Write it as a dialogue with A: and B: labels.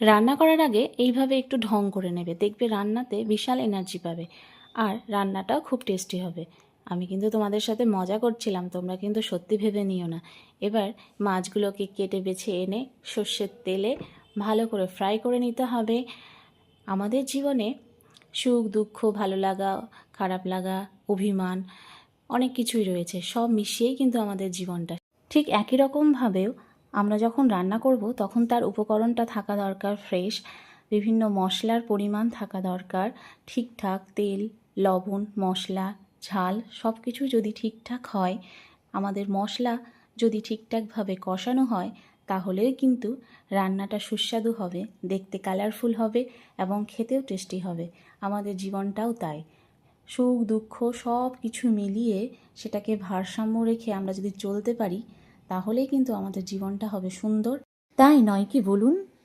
A: রান্না করার আগে এইভাবে একটু ঢং করে নেবে, দেখবে রান্নাতে বিশাল এনার্জি পাবে আর রান্নাটাও খুব টেস্টি হবে। আমি কিন্তু তোমাদের সাথে মজা করছিলাম, তোমরা কিন্তু সত্যি ভেবে নিও না। এবার মাছগুলোকে কেটে বেছে এনে সর্ষের তেলে ভালো করে ফ্রাই করে নিতে হবে। আমাদের জীবনে সুখ দুঃখ, ভালো লাগা, খারাপ লাগা, অভিমান অনেক কিছুই রয়েছে, সব মিশিয়েই কিন্তু আমাদের জীবনটা। ঠিক একই রকমভাবেও আমরা যখন রান্না করব তখন তার উপকরণটা থাকা দরকার ফ্রেশ, বিভিন্ন মশলার পরিমাণ থাকা দরকার ঠিকঠাক, তেল, লবণ, মশলা, ঝাল সব কিছু যদি ঠিকঠাক হয়, আমাদের মশলা যদি ঠিকঠাকভাবে কষানো হয়, তাহলেই কিন্তু রান্নাটা সুস্বাদু হবে, দেখতে কালারফুল হবে এবং খেতেও টেস্টি হবে। আমাদের জীবনটাও তাই, সুখ দুঃখ সব কিছু মিলিয়ে সেটাকে ভারসাম্য রেখে আমরা যদি চলতে পারি, তাহলেই কিন্তু আমাদের জীবনটা হবে সুন্দর। তাই নয় কি বলুন?